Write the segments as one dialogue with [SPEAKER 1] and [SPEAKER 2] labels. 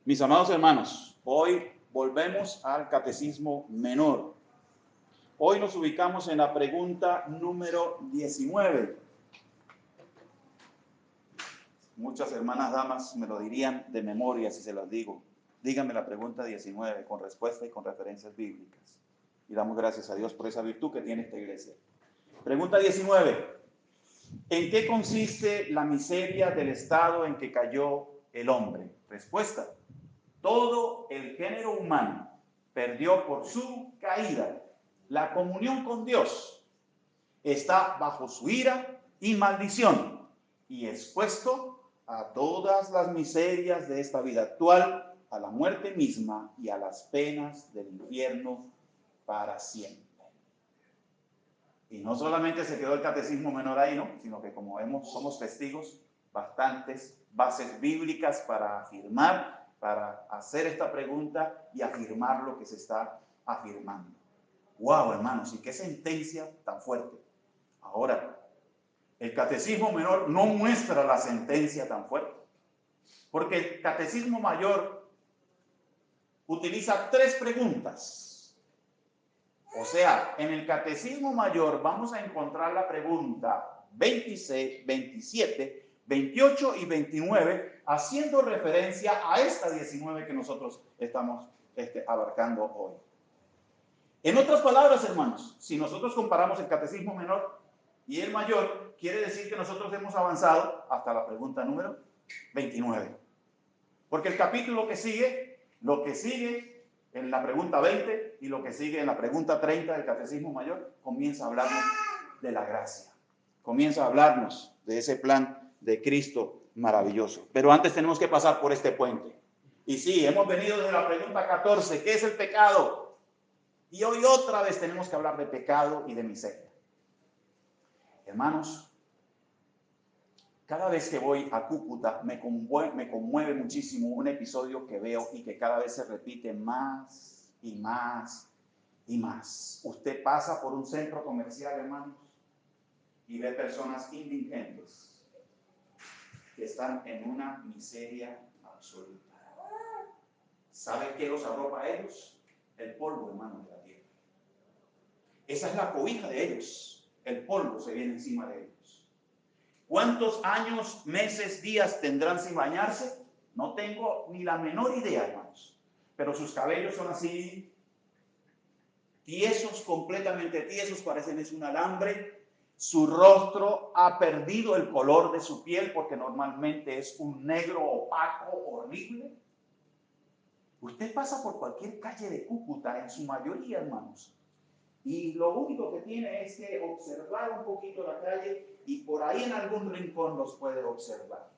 [SPEAKER 1] Mis amados hermanos, hoy volvemos al Catecismo Menor. Hoy nos ubicamos en la pregunta número 19. Muchas hermanas damas me lo dirían de memoria si se las digo. Díganme la pregunta 19 con respuesta y con referencias bíblicas. Y damos gracias a Dios por esa virtud que tiene esta iglesia. Pregunta 19. ¿En qué consiste la miseria del estado en que cayó el hombre? Respuesta. Todo el género humano perdió por su caída la comunión con Dios. Está bajo su ira y maldición y expuesto a todas las miserias de esta vida actual, a la muerte misma y a las penas del infierno para siempre. Y no solamente se quedó el Catecismo Menor ahí, ¿no? Sino que como vemos, somos testigos, bastantes bases bíblicas para afirmar, para hacer esta pregunta y afirmar lo que se está afirmando. ¡Wow, hermanos! ¿Y qué sentencia tan fuerte? Ahora, el Catecismo Menor no muestra la sentencia tan fuerte, porque el Catecismo Mayor utiliza 3 preguntas. O sea, en el Catecismo Mayor vamos a encontrar la pregunta 26, 27, 28 y 29, haciendo referencia a esta 19 que nosotros estamos abarcando hoy. En otras palabras, hermanos, si nosotros comparamos el Catecismo Menor y el Mayor, quiere decir que nosotros hemos avanzado hasta la pregunta número 29. Porque el capítulo que sigue, lo que sigue en la pregunta 20 y lo que sigue en la pregunta 30 del Catecismo Mayor, comienza a hablarnos de la gracia. Comienza a hablarnos de ese plan de Cristo maravilloso. Pero antes tenemos que pasar por este puente. Y sí, hemos venido desde la pregunta 14, ¿qué es el pecado? Y hoy otra vez tenemos que hablar de pecado y de miseria. Hermanos, cada vez que voy a Cúcuta me conmueve muchísimo un episodio que veo y que cada vez se repite más y más y más. Usted pasa por un centro comercial, hermanos, y ve personas indigentes que están en una miseria absoluta. ¿Sabe qué los arropa a ellos? El polvo, hermanos, de la tierra. Esa es la cobija de ellos. El polvo se viene encima de ellos. ¿Cuántos años, meses, días tendrán sin bañarse? No tengo ni la menor idea, hermanos. Pero sus cabellos son así, tiesos, completamente tiesos, parecen es un alambre. Su rostro ha perdido el color de su piel porque normalmente es un negro opaco, horrible. Usted pasa por cualquier calle de Cúcuta, en su mayoría, hermanos, y lo único que tiene es que observar un poquito la calle y por ahí en algún rincón los puede observar.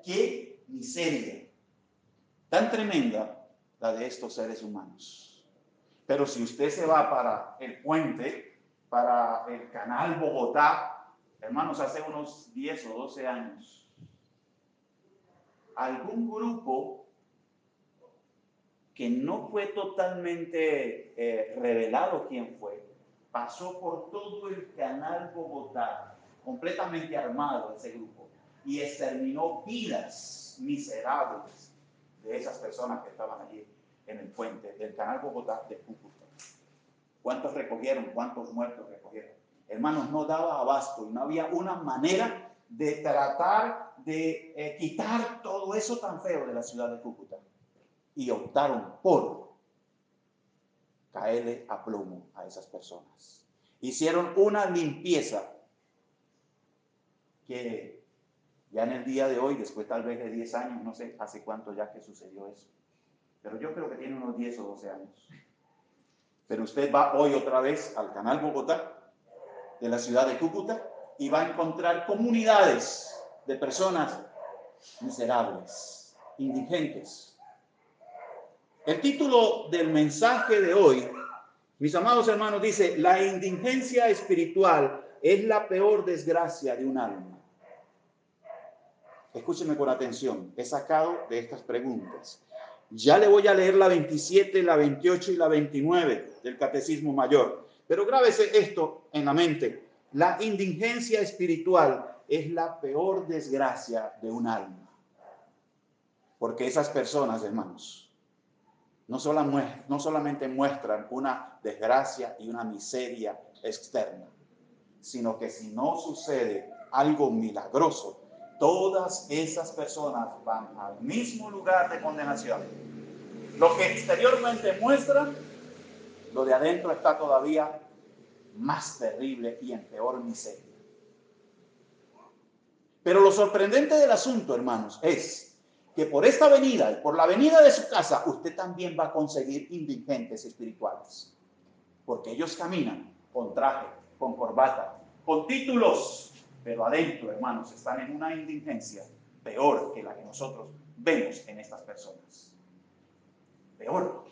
[SPEAKER 1] ¡Qué miseria tan tremenda la de estos seres humanos! Pero si usted se va para el puente, para el canal Bogotá, hermanos, hace unos 10 o 12 años, algún grupo que no fue totalmente revelado quién fue, pasó por todo el canal Bogotá, completamente armado ese grupo, y exterminó vidas miserables de esas personas que estaban allí en el puente del canal Bogotá de Cúcuta. ¿Cuántos recogieron? ¿Cuántos muertos recogieron? Hermanos, no daba abasto y no había una manera de tratar de quitar todo eso tan feo de la ciudad de Cúcuta. Y optaron por caerle a plomo a esas personas. Hicieron una limpieza que ya en el día de hoy, después tal vez de 10 años, no sé hace cuánto ya que sucedió eso, pero yo creo que tiene unos 10 o 12 años. Pero usted va hoy otra vez al canal Bogotá de la ciudad de Cúcuta y va a encontrar comunidades de personas miserables, indigentes. El título del mensaje de hoy, mis amados hermanos, dice: la indigencia espiritual es la peor desgracia de un alma. Escúcheme con atención, he sacado de estas preguntas. Ya le voy a leer la 27, la 28 y la 29 del Catecismo Mayor. Pero grábese esto en la mente. La indigencia espiritual es la peor desgracia de un alma. Porque esas personas, hermanos, no solamente muestran una desgracia y una miseria externa, sino que si no sucede algo milagroso, todas esas personas van al mismo lugar de condenación. Lo que exteriormente muestran, lo de adentro está todavía más terrible y en peor miseria. Pero lo sorprendente del asunto, hermanos, es que por esta venida y por la venida de su casa, usted también va a conseguir indigentes espirituales. Porque ellos caminan con traje, con corbata, con títulos, pero adentro, hermanos, están en una indigencia peor que la que nosotros vemos en estas personas. Peor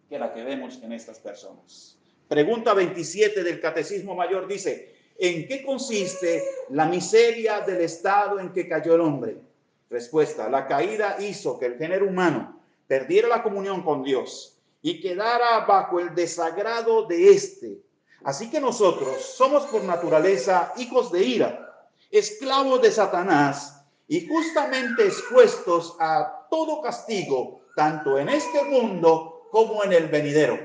[SPEAKER 1] que la que vemos en estas personas. Pregunta 27 del Catecismo Mayor dice: ¿en qué consiste la miseria del estado en que cayó el hombre? Respuesta: la caída hizo que el género humano perdiera la comunión con Dios y quedara bajo el desagrado de éste. Así que nosotros somos por naturaleza hijos de ira, esclavos de Satanás y justamente expuestos a todo castigo, tanto en este mundo como en el venidero.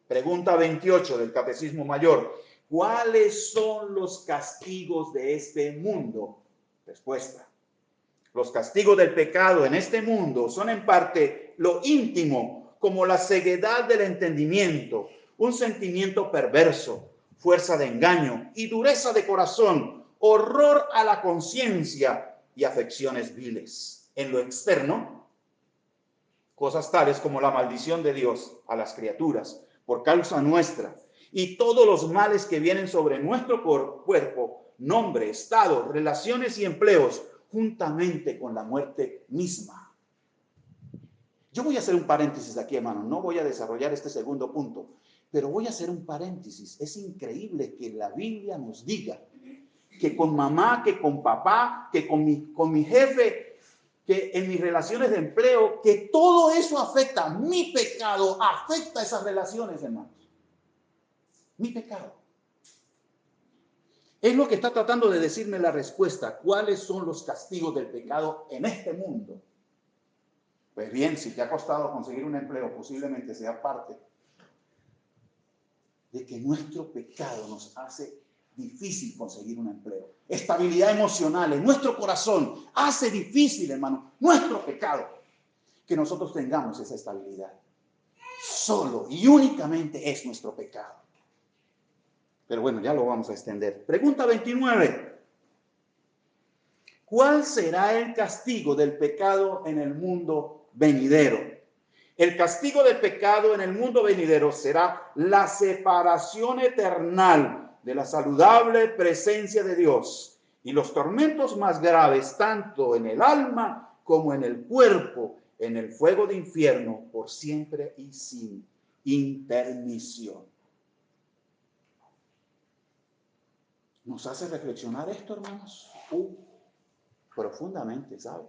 [SPEAKER 1] Pregunta 28 del Catecismo Mayor: ¿cuáles son los castigos de este mundo? Respuesta: los castigos del pecado en este mundo son en parte lo íntimo, como la ceguedad del entendimiento, un sentimiento perverso, fuerza de engaño y dureza de corazón, horror a la conciencia y afecciones viles. En lo externo, cosas tales como la maldición de Dios a las criaturas por causa nuestra y todos los males que vienen sobre nuestro cuerpo, nombre, estado, relaciones y empleos, juntamente con la muerte misma. Yo voy a hacer un paréntesis aquí, hermano. No voy a desarrollar este segundo punto, pero voy a hacer un paréntesis. Es increíble que la Biblia nos diga que con mamá, que con papá, que con mi jefe, que en mis relaciones de empleo, que todo eso afecta, mi pecado afecta esas relaciones, hermanos. Mi pecado. Es lo que está tratando de decirme la respuesta. ¿Cuáles son los castigos del pecado en este mundo? Pues bien, si te ha costado conseguir un empleo, posiblemente sea parte de que nuestro pecado nos hace difícil conseguir un empleo. Estabilidad emocional en nuestro corazón hace difícil, hermano, nuestro pecado, que nosotros tengamos esa estabilidad. Solo y únicamente es nuestro pecado. Pero bueno, ya lo vamos a extender. Pregunta 29. ¿Cuál será el castigo del pecado en el mundo venidero? El castigo del pecado en el mundo venidero será la separación eternal de la saludable presencia de Dios y los tormentos más graves, tanto en el alma como en el cuerpo, en el fuego de infierno, por siempre y sin intermisión. Nos hace reflexionar esto, hermanos, profundamente, ¿sabe?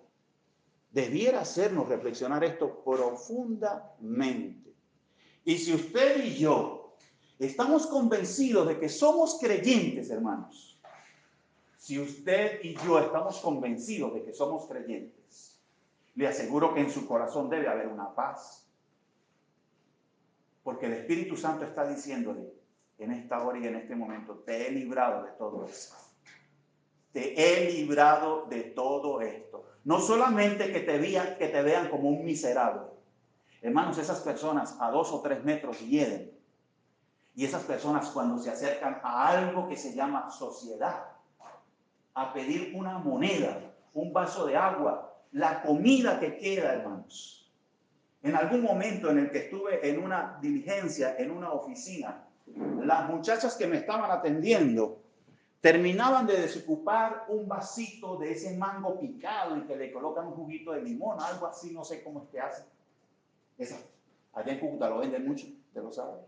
[SPEAKER 1] Debiera hacernos reflexionar esto profundamente. Y si usted y yo estamos convencidos de que somos creyentes, hermanos, si usted y yo estamos convencidos de que somos creyentes, le aseguro que en su corazón debe haber una paz. Porque el Espíritu Santo está diciéndole en esta hora y en este momento: te he librado de todo esto. Te he librado de todo esto. No solamente que te vean como un miserable. Hermanos, esas personas a 2 o 3 metros hieden. Y esas personas, cuando se acercan a algo que se llama sociedad, a pedir una moneda, un vaso de agua, la comida que queda, hermanos. En algún momento en el que estuve en una diligencia, en una oficina, las muchachas que me estaban atendiendo terminaban de desocupar un vasito de ese mango picado y que le colocan un juguito de limón, algo así, no sé cómo es que hace. Allá en Cúcuta lo venden mucho, ¿te lo sabes?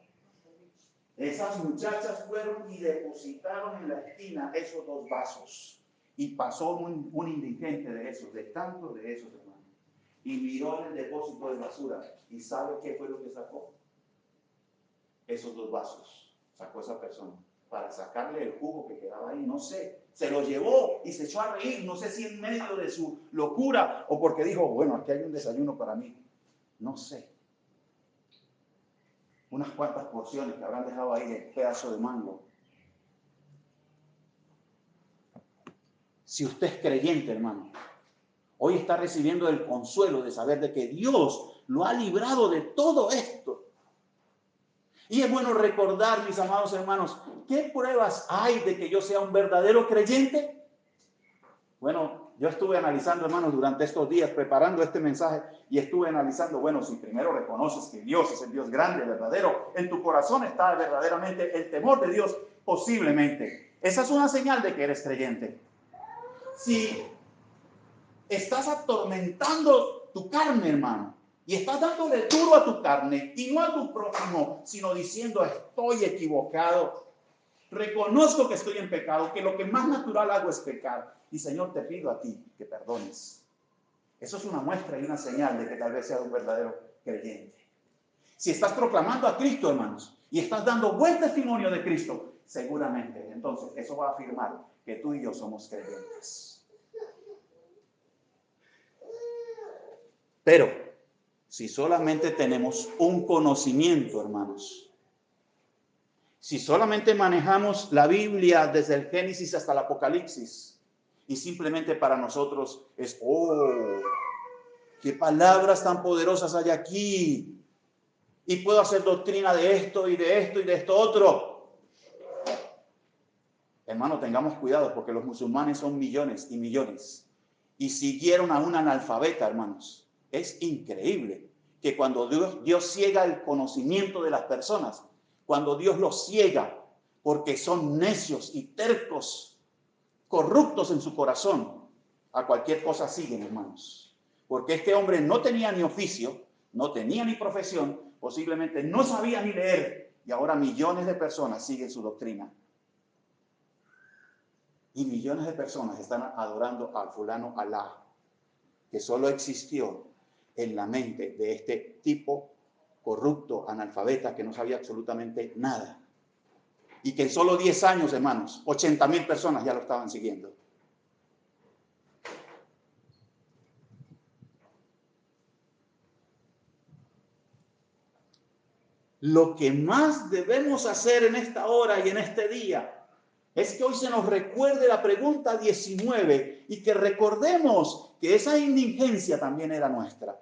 [SPEAKER 1] Esas muchachas fueron y depositaron en la esquina esos 2 vasos. Y pasó un indigente de esos, de tantos de esos, hermano. Y miró en el depósito de basura. ¿Y sabe qué fue lo que sacó? Esos 2 vasos. Sacó esa persona para sacarle el jugo que quedaba ahí. No sé Se lo llevó y se echó a reír, no sé si en medio de su locura o porque dijo, bueno, aquí hay un desayuno para mí. No sé. Unas cuantas porciones que habrán dejado ahí de pedazo de mango. Si usted es creyente, hermano, hoy está recibiendo el consuelo de saber de que Dios lo ha librado de todo esto. Y es bueno recordar, mis amados hermanos, ¿qué pruebas hay de que yo sea un verdadero creyente? Bueno, yo estuve analizando, hermanos, durante estos días, preparando este mensaje, y estuve analizando, bueno, si primero reconoces que Dios es el Dios grande, verdadero, en tu corazón está verdaderamente el temor de Dios, posiblemente. Esa es una señal de que eres creyente. Si estás atormentando tu carne, hermano, y estás dándole duro a tu carne y no a tu prójimo, sino diciendo, estoy equivocado, reconozco que estoy en pecado, que lo que más natural hago es pecar, y Señor, te pido a ti que perdones. Eso es una muestra y una señal de que tal vez seas un verdadero creyente. Si estás proclamando a Cristo, hermanos, y estás dando buen testimonio de Cristo, seguramente, entonces, eso va a afirmar que tú y yo somos creyentes. Pero, si solamente tenemos un conocimiento, hermanos, si solamente manejamos la Biblia desde el Génesis hasta el Apocalipsis, y simplemente para nosotros es, oh, qué palabras tan poderosas hay aquí, y puedo hacer doctrina de esto y de esto y de esto otro. Hermano, tengamos cuidado porque los musulmanes son millones y millones, y siguieron a un analfabeta, hermanos. Es increíble que cuando Dios ciega el conocimiento de las personas, cuando Dios los ciega porque son necios y tercos, corruptos en su corazón, a cualquier cosa siguen, hermanos. Porque este hombre no tenía ni oficio, no tenía ni profesión, posiblemente no sabía ni leer, y ahora millones de personas siguen su doctrina. Y millones de personas están adorando al fulano Alá, que solo existió en la mente de este tipo corrupto, analfabeta, que no sabía absolutamente nada. Y que en solo 10 años, hermanos, 80,000 personas ya lo estaban siguiendo. Lo que más debemos hacer en esta hora y en este día es que hoy se nos recuerde la pregunta 19 y que recordemos que esa indigencia también era nuestra.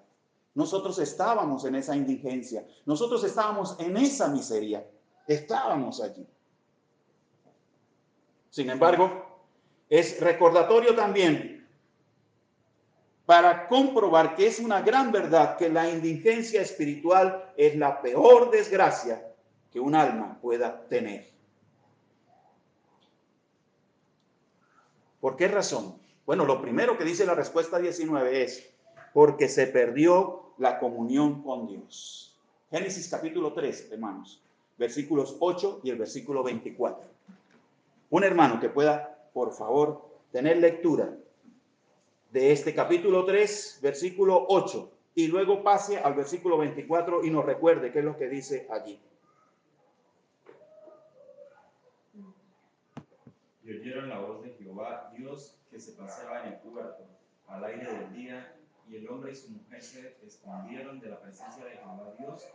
[SPEAKER 1] Nosotros estábamos en esa indigencia, nosotros estábamos en esa miseria, estábamos allí. Sin embargo, es recordatorio también para comprobar que es una gran verdad que la indigencia espiritual es la peor desgracia que un alma pueda tener. ¿Por qué razón? Bueno, lo primero que dice la respuesta 19 es porque se perdió la comunión con Dios. Génesis capítulo 3, hermanos, versículos 8 y el versículo 24. Un hermano que pueda, por favor, tener lectura de este capítulo 3, versículo 8, y luego pase al versículo 24 y nos recuerde qué es lo que dice allí.
[SPEAKER 2] Y oyeron la voz de Jehová, Dios, que se paseaba en el huerto, al aire del día, y el hombre y su mujer se escondieron de la presencia de Jehová Dios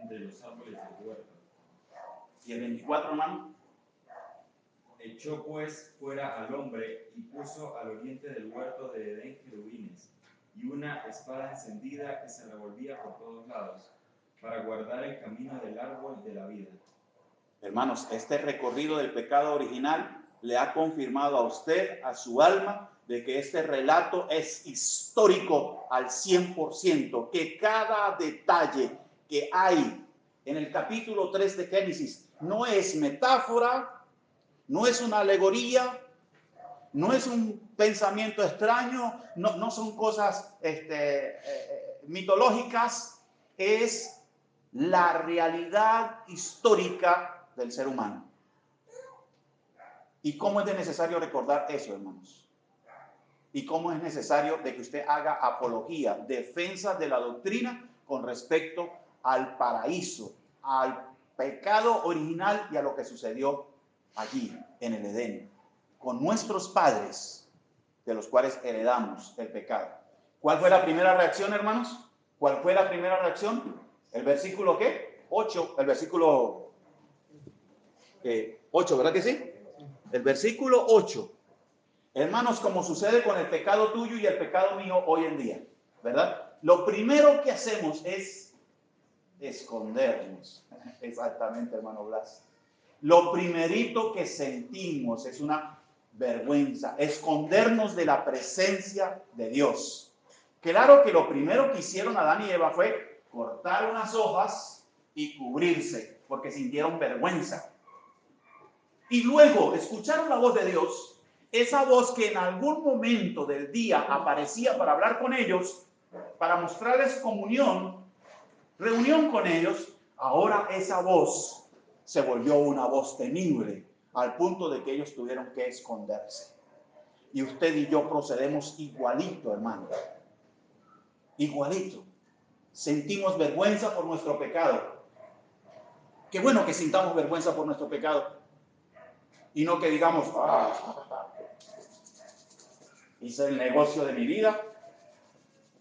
[SPEAKER 2] entre los árboles del huerto.
[SPEAKER 1] Y el 24, hermano.
[SPEAKER 2] Echó pues fuera al hombre y puso al oriente del huerto de Edén querubines y una espada encendida que se revolvía por todos lados, para guardar el camino del árbol de la vida.
[SPEAKER 1] Hermanos, este recorrido del pecado original le ha confirmado a usted, a su alma, de que este relato es histórico al 100%, que cada detalle que hay en el capítulo 3 de Génesis no es metáfora, no es una alegoría, no es un pensamiento extraño, no son cosas mitológicas, es la realidad histórica del ser humano. ¿Y cómo es de necesario recordar eso, hermanos? ¿Y cómo es necesario de que usted haga apología, defensa de la doctrina con respecto al paraíso, al pecado original y a lo que sucedió allí en el Edén? con nuestros padres, de los cuales heredamos el pecado. ¿Cuál fue la primera reacción, hermanos? ¿Cuál fue la primera reacción? ¿El versículo qué? 8, el versículo 8, ¿verdad que sí? El versículo 8. Hermanos, como sucede con el pecado tuyo y el pecado mío hoy en día, ¿verdad? Lo primero que hacemos es escondernos. Exactamente, hermano Blas. Lo primerito que sentimos es una vergüenza, escondernos de la presencia de Dios. Claro que lo primero que hicieron Adán y Eva fue cortar unas hojas y cubrirse, porque sintieron vergüenza. Y luego escucharon la voz de Dios, esa voz que en algún momento del día aparecía para hablar con ellos, para mostrarles comunión, reunión con ellos. Ahora esa voz se volvió una voz temible, al punto de que ellos tuvieron que esconderse. Y usted y yo procedemos igualito, hermano. Igualito. Sentimos vergüenza por nuestro pecado. Qué bueno que sintamos vergüenza por nuestro pecado. Y no que digamos, hice el negocio de mi vida,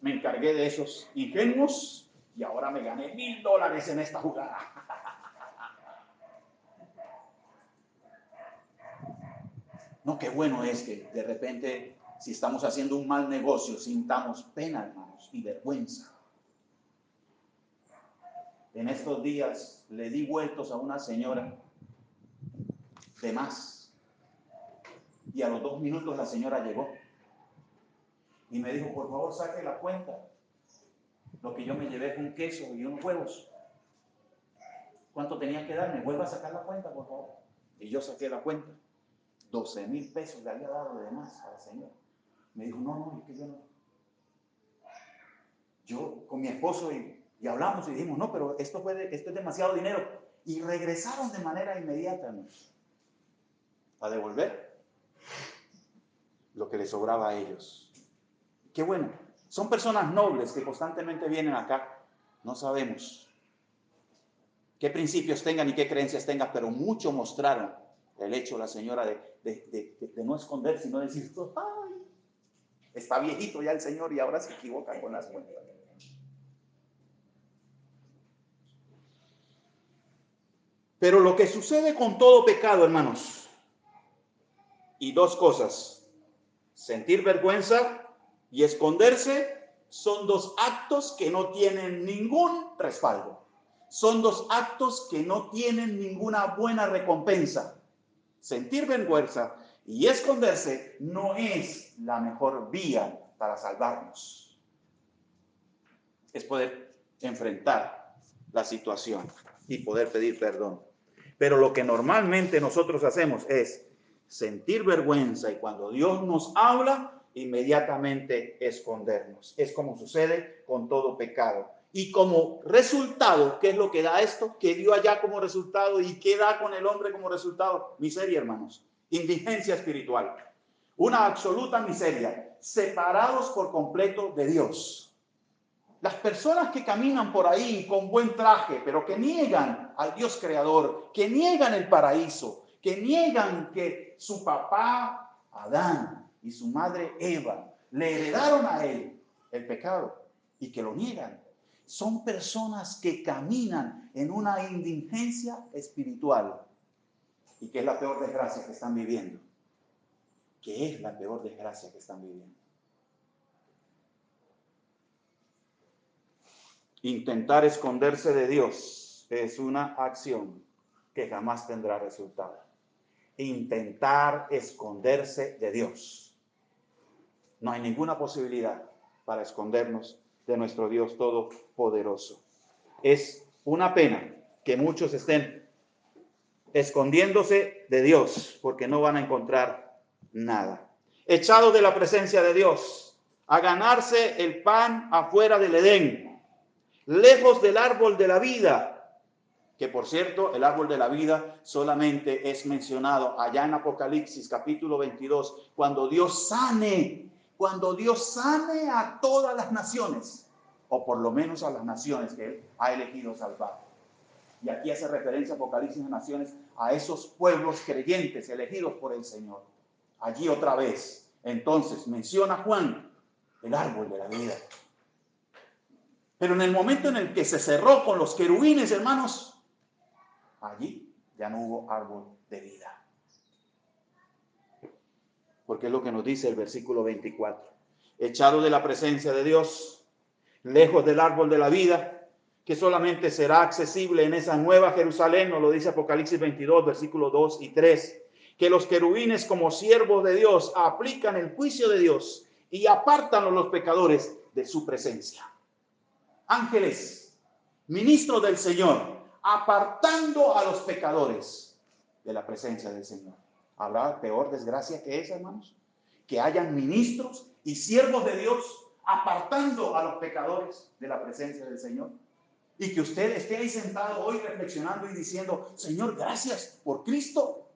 [SPEAKER 1] me encargué de esos ingenuos y ahora me gané $1,000 en esta jugada. No, qué bueno es que de repente, si estamos haciendo un mal negocio, sintamos pena, hermanos, y vergüenza. En estos días le di vueltos a una señora de más. Y a los 2 minutos la señora llegó y me dijo, por favor, saque la cuenta. Lo que yo me llevé fue un queso y unos huevos. ¿Cuánto tenía que darme? Vuelva a sacar la cuenta, por favor. Y yo saqué la cuenta. 12,000 pesos le había dado de más a la señora. Me dijo, no, es que yo no. Yo con mi esposo y hablamos y dijimos, no, pero esto es demasiado dinero. Y regresaron de manera inmediata, ¿no?, a devolver lo que les sobraba a ellos. Qué bueno. Son personas nobles que constantemente vienen acá. No sabemos qué principios tengan y qué creencias tengan, pero mucho mostraron el hecho, la señora, de no esconder, sino decir, ay, está viejito ya el señor y ahora se equivoca con las cuentas. Pero lo que sucede con todo pecado, hermanos, y dos cosas, sentir vergüenza y esconderse, son dos actos que no tienen ningún respaldo. Son dos actos que no tienen ninguna buena recompensa. Sentir vergüenza y esconderse no es la mejor vía para salvarnos. Es poder enfrentar la situación y poder pedir perdón. Pero lo que normalmente nosotros hacemos es sentir vergüenza y cuando Dios nos habla, inmediatamente escondernos. Es como sucede con todo pecado. Y como resultado, ¿qué es lo que da esto? ¿Qué dio allá como resultado y qué da con el hombre como resultado? Miseria, hermanos. Indigencia espiritual. Una absoluta miseria. Separados por completo de Dios. Las personas que caminan por ahí con buen traje, pero que niegan al Dios creador, que niegan el paraíso, que niegan que su papá Adán y su madre Eva le heredaron a él el pecado y que lo niegan, son personas que caminan en una indigencia espiritual y que es la peor desgracia que están viviendo. Que es la peor desgracia que están viviendo. Intentar esconderse de Dios es una acción que jamás tendrá resultado. Intentar esconderse de Dios. No hay ninguna posibilidad para escondernos de nuestro Dios todopoderoso. Es una pena que muchos estén escondiéndose de Dios porque no van a encontrar nada. Echados de la presencia de Dios, a ganarse el pan afuera del Edén. Lejos del árbol de la vida, que por cierto, el árbol de la vida solamente es mencionado allá en Apocalipsis capítulo 22, cuando Dios sane a todas las naciones, o por lo menos a las naciones que Él ha elegido salvar. Y aquí hace referencia Apocalipsis a naciones, a esos pueblos creyentes elegidos por el Señor. allí otra vez. Entonces menciona Juan el árbol de la vida. Pero en el momento en el que se cerró con los querubines, hermanos, allí ya no hubo árbol de vida. Porque es lo que nos dice el versículo 24. Echado de la presencia de Dios, lejos del árbol de la vida, que solamente será accesible en esa nueva Jerusalén, nos lo dice Apocalipsis 22, versículos 2 y 3, que los querubines como siervos de Dios aplican el juicio de Dios y apartan a los pecadores de su presencia. Ángeles, ministros del Señor, apartando a los pecadores de la presencia del Señor. ¿Habrá peor desgracia que esa, hermanos? Que hayan ministros y siervos de Dios apartando a los pecadores de la presencia del Señor. Y que usted esté ahí sentado hoy reflexionando y diciendo, Señor, gracias por Cristo.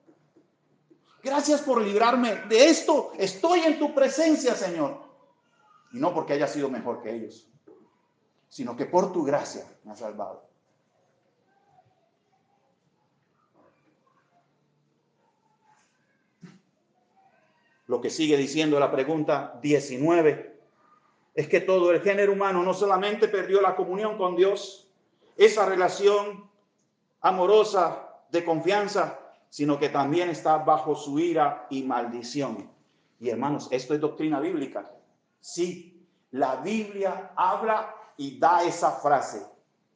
[SPEAKER 1] Gracias por librarme de esto. Estoy en tu presencia, Señor. Y no porque haya sido mejor que ellos, sino que por tu gracia me has salvado. Lo que sigue diciendo la pregunta 19 es que todo el género humano no solamente perdió la comunión con Dios, esa relación amorosa de confianza, sino que también está bajo su ira y maldición. Y hermanos, esto es doctrina bíblica. Sí, la Biblia habla y da esa frase,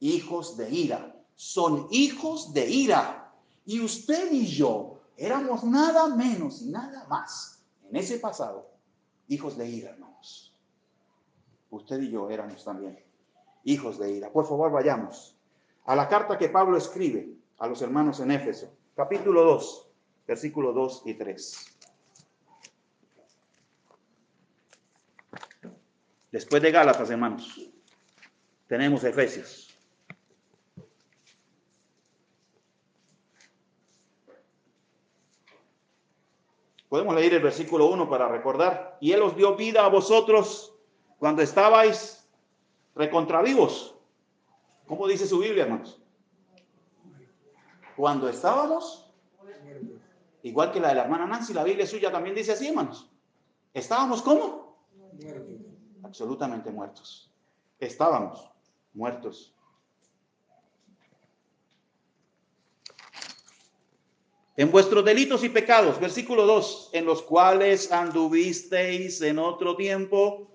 [SPEAKER 1] hijos de ira. Son hijos de ira. Y usted y yo éramos nada menos y nada más en ese pasado, hijos de ira, hermanos. Usted y yo éramos también hijos de ira. Por favor, vayamos a la carta que Pablo escribe a los hermanos en Éfeso, capítulo 2, versículos 2 y 3. Después de Gálatas, hermanos, tenemos Efesios. Podemos leer el versículo 1 para recordar. Y Él os dio vida a vosotros cuando estabais recontravivos. ¿Cómo dice su Biblia, hermanos? Cuando estábamos, igual que la de la hermana Nancy, la Biblia suya también dice así, hermanos. ¿Estábamos cómo? Muertos. Absolutamente muertos. Estábamos muertos. En vuestros delitos y pecados, versículo 2, en los cuales anduvisteis en otro tiempo,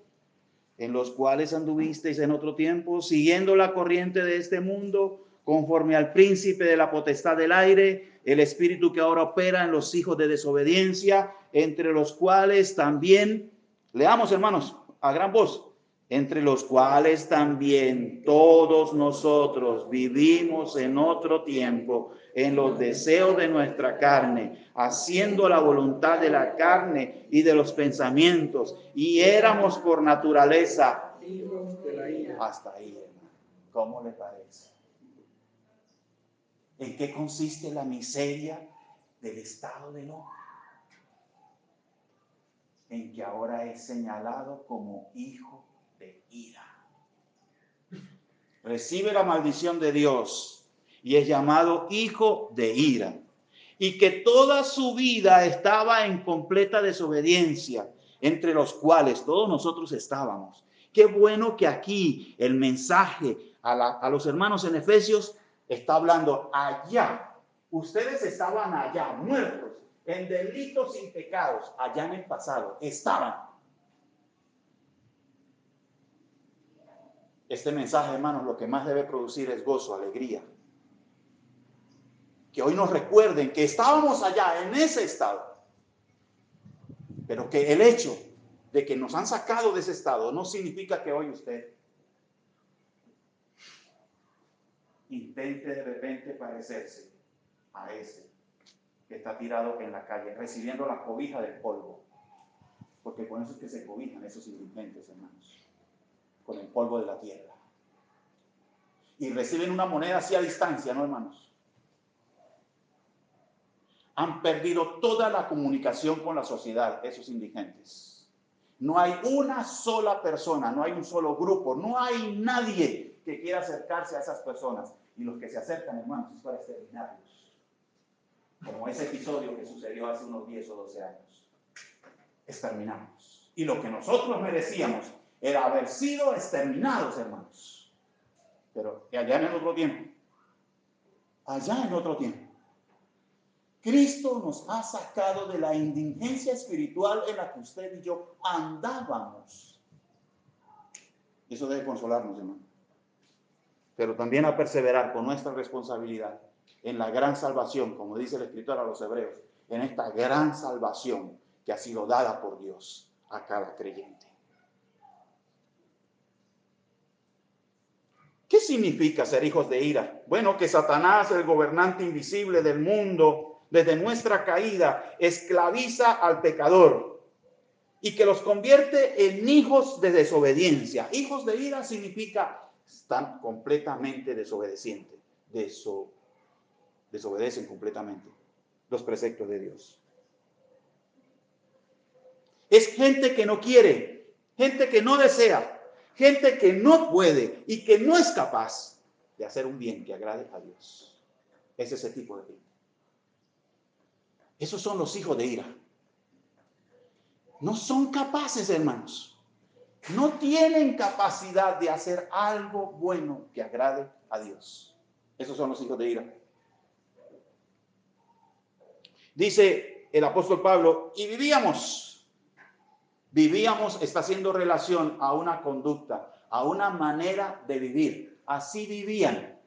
[SPEAKER 1] siguiendo la corriente de este mundo, conforme al príncipe de la potestad del aire, el espíritu que ahora opera en los hijos de desobediencia, entre los cuales también, leamos hermanos, a gran voz, entre los cuales también todos nosotros vivimos en otro tiempo, en los deseos de nuestra carne, haciendo la voluntad de la carne y de los pensamientos, y éramos por naturaleza hijos de la ira. Hasta ahí, hermano. ¿Cómo le parece? ¿En qué consiste la miseria del estado del hombre? En que ahora es señalado como hijo de ira. Recibe la maldición de Dios y es llamado hijo de ira. Y que toda su vida estaba en completa desobediencia, entre los cuales todos nosotros estábamos. Qué bueno que aquí el mensaje a los hermanos en Efesios está hablando allá. Ustedes estaban allá, muertos, en delitos y pecados, allá en el pasado, estaban. Este mensaje, hermanos, lo que más debe producir es gozo, alegría. Que hoy nos recuerden que estábamos allá en ese estado, pero que el hecho de que nos han sacado de ese estado no significa que hoy usted intente de repente parecerse a ese que está tirado en la calle, recibiendo la cobija del polvo, porque con eso es que se cobijan esos indigentes, hermanos, con el polvo de la tierra. Y reciben una moneda así a distancia, ¿no, hermanos? Han perdido toda la comunicación con la sociedad, esos indigentes. No hay una sola persona, no hay un solo grupo, no hay nadie que quiera acercarse a esas personas. Y los que se acercan, hermanos, es para exterminarlos. Como ese episodio que sucedió hace unos 10 o 12 años. exterminamos. Y lo que nosotros merecíamos era haber sido exterminados, hermanos. Pero allá en el otro tiempo, allá en otro tiempo, Cristo nos ha sacado de la indigencia espiritual en la que usted y yo andábamos. Eso debe consolarnos, hermano. Pero también a perseverar con nuestra responsabilidad en la gran salvación, como dice el escritor a los hebreos, en esta gran salvación que ha sido dada por Dios a cada creyente. ¿Qué significa ser hijos de ira? Bueno, que Satanás, el gobernante invisible del mundo, desde nuestra caída, esclaviza al pecador y que los convierte en hijos de desobediencia. Hijos de ira significa están completamente desobedientes, desobedecen completamente los preceptos de Dios. Es gente que no quiere, gente que no desea, gente que no puede y que no es capaz de hacer un bien que agrade a Dios. Es ese tipo de gente. Esos son los hijos de ira. No son capaces, hermanos. No tienen capacidad de hacer algo bueno que agrade a Dios. Esos son los hijos de ira. Dice el apóstol Pablo, y vivíamos está haciendo relación a una conducta, a una manera de vivir. Así vivían.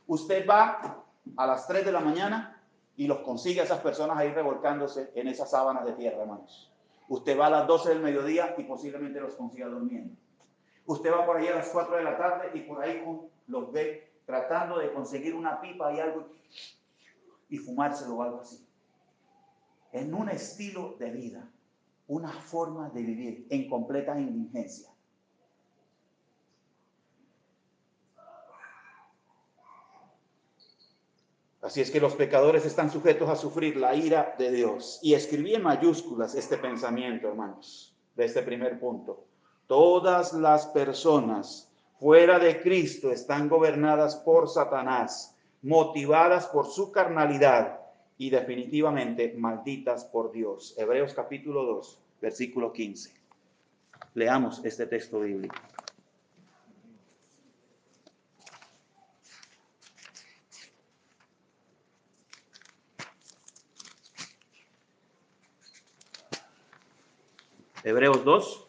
[SPEAKER 1] Usted va a las 3 de la mañana y los consigue a esas personas ahí revolcándose en esas sábanas de tierra, hermanos. Usted va a las 12 del mediodía y posiblemente los consiga durmiendo. Usted va por ahí a las 4 de la tarde y por ahí los ve tratando de conseguir una pipa y algo y fumárselo o algo así. En un estilo de vida, una forma de vivir en completa indigencia. Así es que los pecadores están sujetos a sufrir la ira de Dios. Y escribí en mayúsculas este pensamiento, hermanos, de este primer punto. Todas las personas fuera de Cristo están gobernadas por Satanás, motivadas por su carnalidad y definitivamente malditas por Dios. Hebreos capítulo 2, versículo 15. Leamos este texto bíblico. Hebreos 2.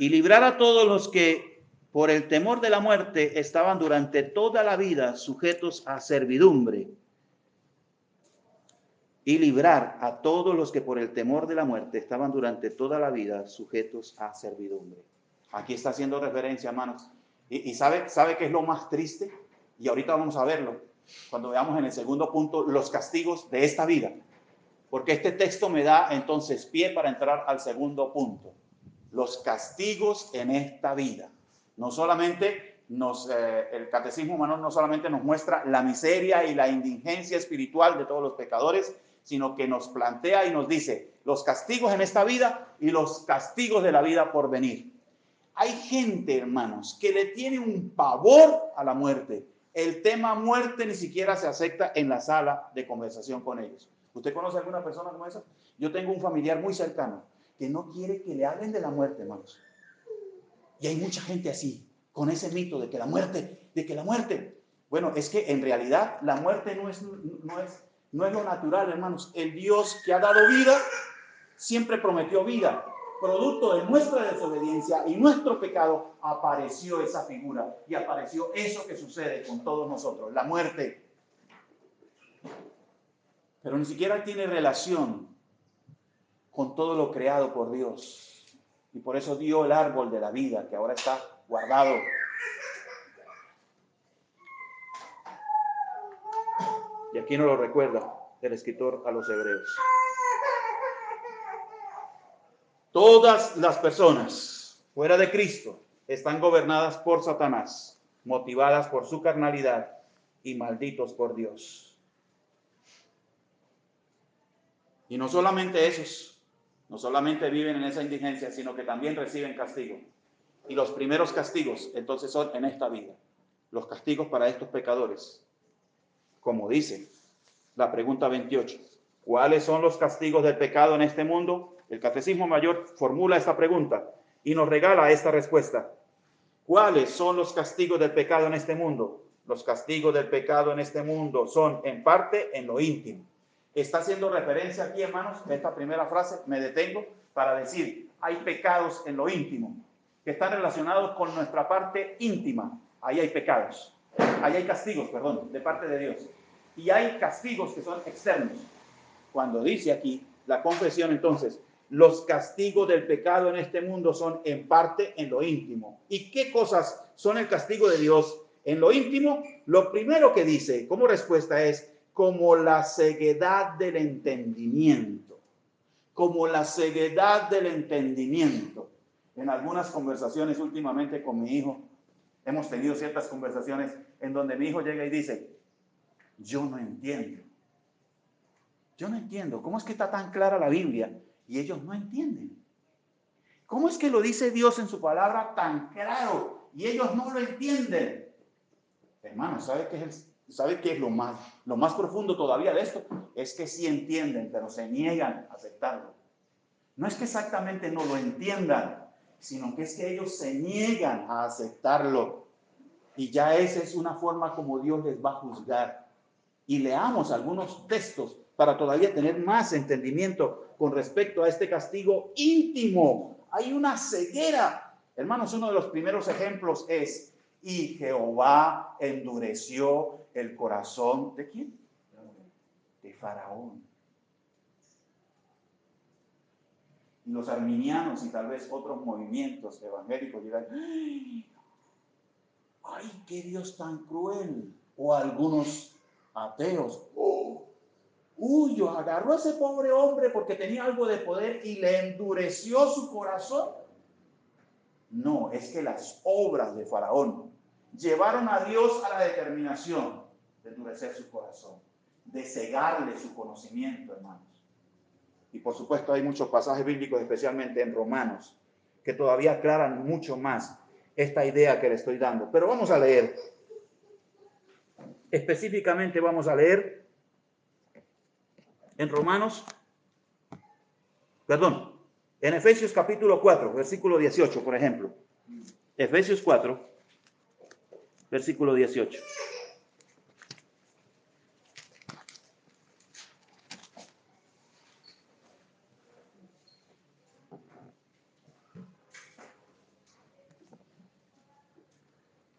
[SPEAKER 1] Y librar a todos los que por el temor de la muerte estaban durante toda la vida sujetos a servidumbre. Y librar a todos los que por el temor de la muerte estaban durante toda la vida sujetos a servidumbre. Aquí está haciendo referencia, hermanos. Y sabe qué es lo más triste. Y ahorita vamos a verlo cuando veamos en el segundo punto los castigos de esta vida. Porque este texto me da entonces pie para entrar al segundo punto. Los castigos en esta vida. No solamente el catecismo humano no solamente nos muestra la miseria y la indigencia espiritual de todos los pecadores, sino que nos plantea y nos dice los castigos en esta vida y los castigos de la vida por venir. Hay gente, hermanos, que le tiene un pavor a la muerte. El tema muerte ni siquiera se acepta en la sala de conversación con ellos. ¿Usted conoce a alguna persona como esa? Yo tengo un familiar muy cercano que no quiere que le hablen de la muerte, hermanos. Y hay mucha gente así, con ese mito de que la muerte. Bueno, es que en realidad la muerte no es lo natural, hermanos. El Dios que ha dado vida siempre prometió vida. Producto de nuestra desobediencia y nuestro pecado, apareció esa figura y apareció eso que sucede con todos nosotros, la muerte. Pero ni siquiera tiene relación con todo lo creado por Dios. Y por eso dio el árbol de la vida, que ahora está guardado. Y aquí nos lo recuerda el escritor a los hebreos. Todas las personas fuera de Cristo están gobernadas por Satanás, motivadas por su carnalidad y malditos por Dios. Y no solamente esos, no solamente viven en esa indigencia, sino que también reciben castigo. Y los primeros castigos, entonces, son en esta vida. Los castigos para estos pecadores. Como dice la pregunta 28. ¿Cuáles son los castigos del pecado en este mundo? El Catecismo Mayor formula esta pregunta y nos regala esta respuesta. ¿Cuáles son los castigos del pecado en este mundo? Los castigos del pecado en este mundo son, en parte, en lo íntimo. Está haciendo referencia aquí, hermanos, a esta primera frase, me detengo para decir, hay pecados en lo íntimo, que están relacionados con nuestra parte íntima. Ahí hay pecados, ahí hay castigos, perdón, de parte de Dios. Y hay castigos que son externos. Cuando dice aquí la confesión, entonces, los castigos del pecado en este mundo son en parte en lo íntimo. ¿Y qué cosas son el castigo de Dios en lo íntimo? Lo primero que dice como respuesta es como la ceguedad del entendimiento. Como la ceguedad del entendimiento. En algunas conversaciones últimamente con mi hijo, hemos tenido ciertas conversaciones en donde mi hijo llega y dice, yo no entiendo. Yo no entiendo. ¿Cómo es que está tan clara la Biblia y ellos no entienden? ¿Cómo es que lo dice Dios en su palabra tan claro y ellos no lo entienden? Hermano, ¿sabe qué es lo más profundo todavía de esto? Es que sí entienden, pero se niegan a aceptarlo. No es que exactamente no lo entiendan, sino que es que ellos se niegan a aceptarlo. Y ya esa es una forma como Dios les va a juzgar. Y leamos algunos textos para todavía tener más entendimiento con respecto a este castigo íntimo. Hay una ceguera. Hermanos, uno de los primeros ejemplos es, y Jehová endureció el corazón, ¿de quién? De Faraón. Y los arminianos y tal vez otros movimientos evangélicos dirán, ¡ay, qué Dios tan cruel! O algunos ateos, agarró a ese pobre hombre porque tenía algo de poder y le endureció su corazón. No, es que las obras de Faraón llevaron a Dios a la determinación de endurecer su corazón, de cegarle su conocimiento, hermanos. Y por supuesto hay muchos pasajes bíblicos, especialmente en Romanos, que todavía aclaran mucho más esta idea que le estoy dando. Pero vamos a leer. Específicamente vamos a leer en en Efesios capítulo 4, versículo 18, por ejemplo. Efesios 4, versículo 18.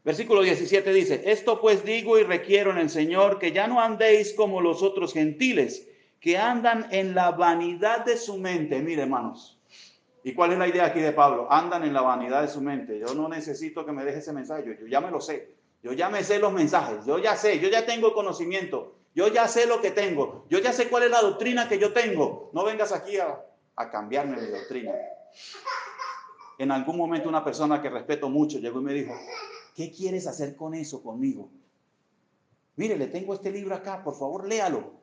[SPEAKER 1] Versículo 17 dice, esto pues digo y requiero en el Señor que ya no andéis como los otros gentiles, que andan en la vanidad de su mente. Mire, hermanos, ¿y cuál es la idea aquí de Pablo? Andan en la vanidad de su mente. Yo no necesito que me deje ese mensaje, yo ya me lo sé. Yo ya me sé los mensajes, yo ya sé, yo ya tengo conocimiento, yo ya sé lo que tengo, yo ya sé cuál es la doctrina que yo tengo. No vengas aquí a cambiarme mi doctrina. En algún momento una persona que respeto mucho llegó y me dijo, ¿qué quieres hacer con eso conmigo? Mire, le tengo este libro acá, por favor, léalo.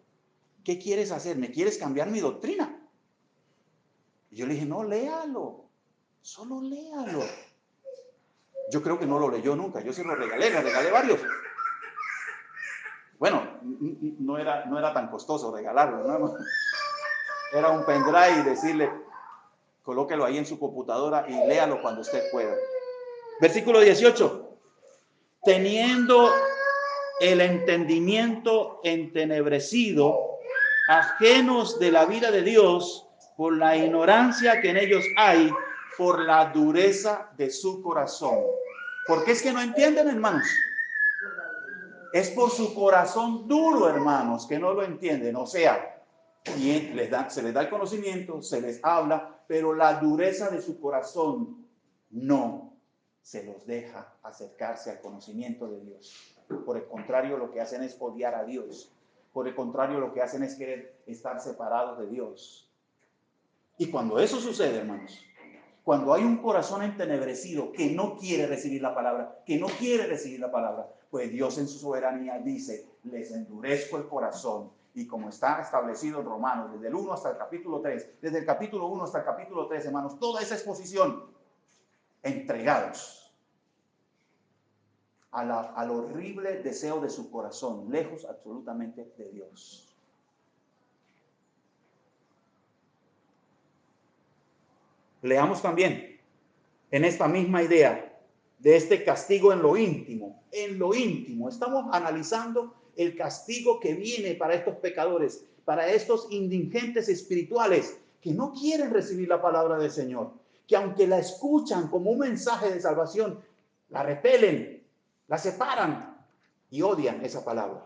[SPEAKER 1] ¿Qué quieres hacer? ¿Me quieres cambiar mi doctrina? Y yo le dije, no, léalo. Solo léalo. Yo creo que no lo leyó nunca. Yo se lo regalé, le regalé varios. Bueno, no era tan costoso regalarlo, ¿no? Era un pendrive y decirle, colóquelo ahí en su computadora y léalo cuando usted pueda. Versículo 18. Teniendo el entendimiento entenebrecido, ajenos de la vida de Dios, por la ignorancia que en ellos hay, por la dureza de su corazón. ¿Por qué es que no entienden, hermanos? Es por su corazón duro, hermanos, que no lo entienden. O sea, se les da el conocimiento, se les habla, pero la dureza de su corazón no se los deja acercarse al conocimiento de Dios. Por el contrario, lo que hacen es odiar a Dios. Por el contrario, lo que hacen es querer estar separados de Dios. Y cuando eso sucede, hermanos, cuando hay un corazón entenebrecido que no quiere recibir la palabra, pues Dios en su soberanía dice, les endurezco el corazón Y como está establecido en Romanos, desde el 1 hasta el capítulo 3, desde el capítulo 1 hasta el capítulo 3, hermanos, toda esa exposición, entregados al horrible deseo de su corazón, lejos absolutamente de Dios. Leamos también en esta misma idea de este castigo en lo íntimo. En lo íntimo estamos analizando el castigo que viene para estos pecadores, para estos indigentes espirituales que no quieren recibir la palabra del Señor, que aunque la escuchan como un mensaje de salvación, la repelen, la separan y odian esa palabra.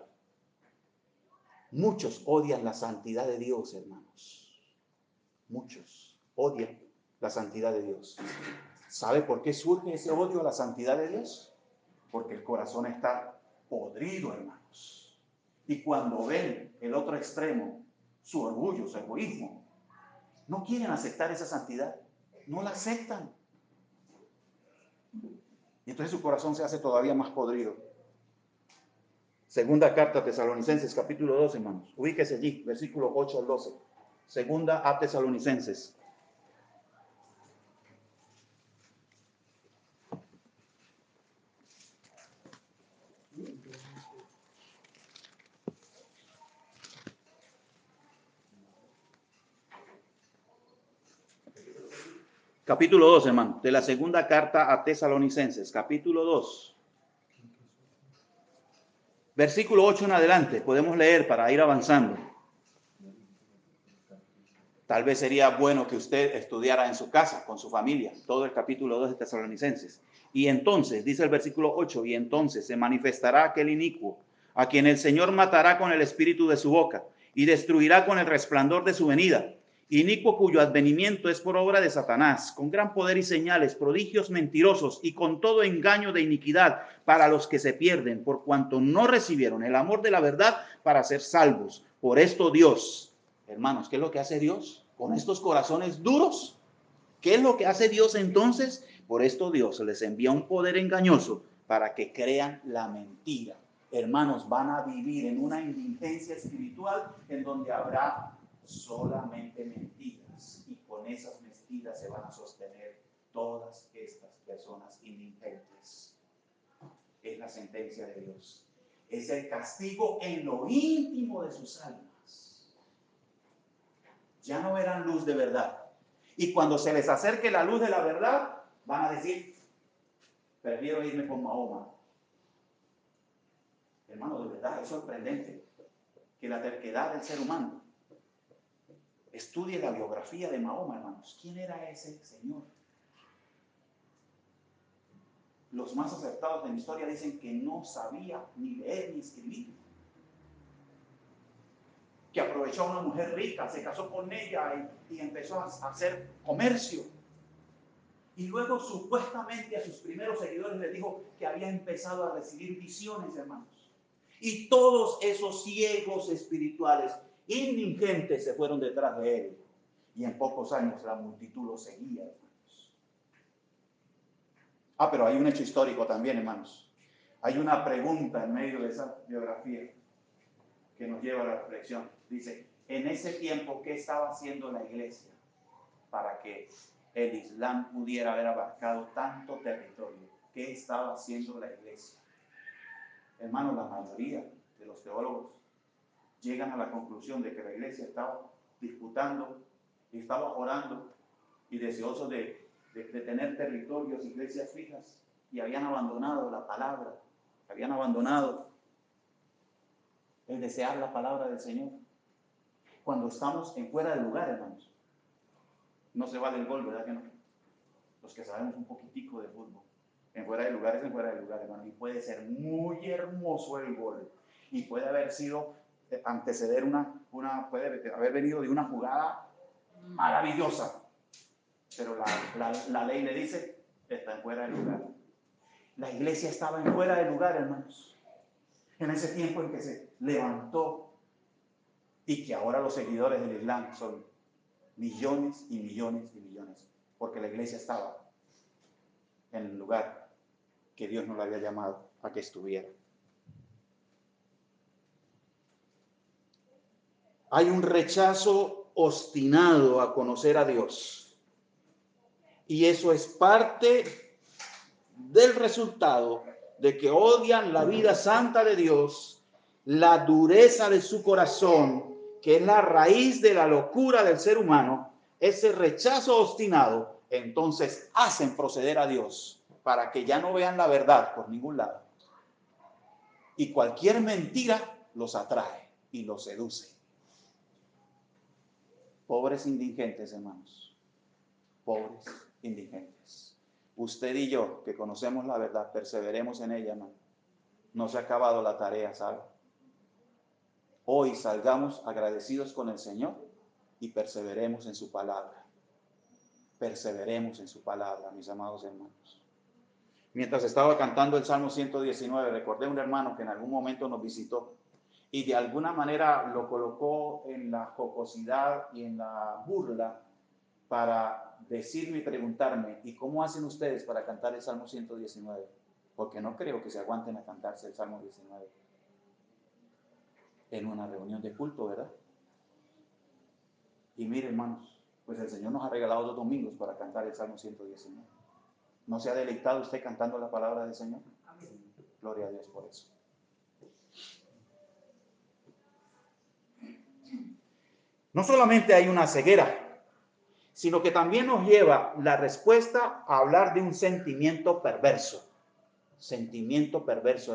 [SPEAKER 1] Muchos odian la santidad de Dios, hermanos. Muchos odian la santidad de Dios. ¿Sabe por qué surge ese odio a la santidad de Dios? Porque el corazón está podrido, hermanos. Y cuando ven el otro extremo, su orgullo, su egoísmo, no quieren aceptar esa santidad, no la aceptan. Y entonces su corazón se hace todavía más podrido. Segunda carta a Tesalonicenses, capítulo 12, hermanos. Ubíquese allí, versículo 8 al 12. Segunda a Tesalonicenses. Capítulo 2, hermano, de la segunda carta a Tesalonicenses, capítulo 2. Versículo 8 en adelante, podemos leer para ir avanzando. Tal vez sería bueno que usted estudiara en su casa, con su familia, todo el capítulo 2 de Tesalonicenses. Y entonces, dice el versículo 8, y entonces se manifestará aquel inicuo, a quien el Señor matará con el espíritu de su boca, y destruirá con el resplandor de su venida. Inicuo cuyo advenimiento es por obra de Satanás, con gran poder y señales, prodigios mentirosos, y con todo engaño de iniquidad para los que se pierden, por cuanto no recibieron el amor de la verdad para ser salvos. Por esto Dios, hermanos, ¿qué es lo que hace Dios con estos corazones duros? ¿Qué es lo que hace Dios entonces? Por esto Dios les envía un poder engañoso para que crean la mentira. Hermanos, van a vivir en una indigencia espiritual en donde habrá solamente mentiras, y con esas mentiras se van a sostener todas estas personas indigentes. Es la sentencia de Dios. Es el castigo en lo íntimo de sus almas. Ya no verán luz de verdad. Y cuando se les acerque la luz de la verdad, van a decir, prefiero irme con Mahoma. Hermano, de verdad es sorprendente que la terquedad del ser humano. Estudie la biografía de Mahoma, hermanos. ¿Quién era ese señor? Los más acertados de la historia dicen que no sabía ni leer ni escribir. Que aprovechó a una mujer rica, se casó con ella y empezó a hacer comercio. Y luego supuestamente a sus primeros seguidores les dijo que había empezado a recibir visiones, hermanos. Y todos esos ciegos espirituales indigentes se fueron detrás de él. Y en pocos años la multitud lo seguía, hermanos. Pero hay un hecho histórico también, hermanos. Hay una pregunta en medio de esa biografía que nos lleva a la reflexión. Dice, en ese tiempo, ¿qué estaba haciendo la iglesia para que el Islam pudiera haber abarcado tanto territorio? ¿Qué estaba haciendo la iglesia? Hermanos, la mayoría de los teólogos llegan a la conclusión de que la iglesia estaba disputando, estaba orando y deseoso de tener territorios, iglesias fijas, y habían abandonado la palabra, habían abandonado el desear la palabra del Señor. Cuando estamos en fuera de lugar, hermanos, no se vale el gol, ¿verdad que no? Los que sabemos un poquitico de fútbol. En fuera de lugar es en fuera de lugar, hermano. Y puede ser muy hermoso el gol. Y puede haber sido, anteceder puede haber venido de una jugada maravillosa. Pero la ley le dice, está en fuera de lugar. La iglesia estaba en fuera de lugar, hermanos. En ese tiempo en que se levantó y que ahora los seguidores del Islam son millones y millones y millones. Porque la iglesia estaba en el lugar que Dios no le había llamado a que estuviera. Hay un rechazo obstinado a conocer a Dios. Y eso es parte del resultado de que odian la vida santa de Dios, la dureza de su corazón, que es la raíz de la locura del ser humano, ese rechazo obstinado, entonces hacen proceder a Dios para que ya no vean la verdad por ningún lado. Y cualquier mentira los atrae y los seduce. Pobres indigentes, hermanos. Pobres indigentes. Usted y yo, que conocemos la verdad, perseveremos en ella, hermano. No se ha acabado la tarea, ¿sabe? Hoy salgamos agradecidos con el Señor y perseveremos en su palabra. Perseveremos en su palabra, mis amados hermanos. Mientras estaba cantando el Salmo 119, recordé a un hermano que en algún momento nos visitó y de alguna manera lo colocó en la jocosidad y en la burla para decirme y preguntarme, ¿y cómo hacen ustedes para cantar el Salmo 119? Porque no creo que se aguanten a cantarse el Salmo 19 en una reunión de culto, ¿verdad? Y mire, hermanos, pues el Señor nos ha regalado 2 domingos para cantar el Salmo 119. ¿No se ha deleitado usted cantando la palabra del Señor? Amén. Gloria a Dios por eso. No solamente hay una ceguera, sino que también nos lleva la respuesta a hablar de un sentimiento perverso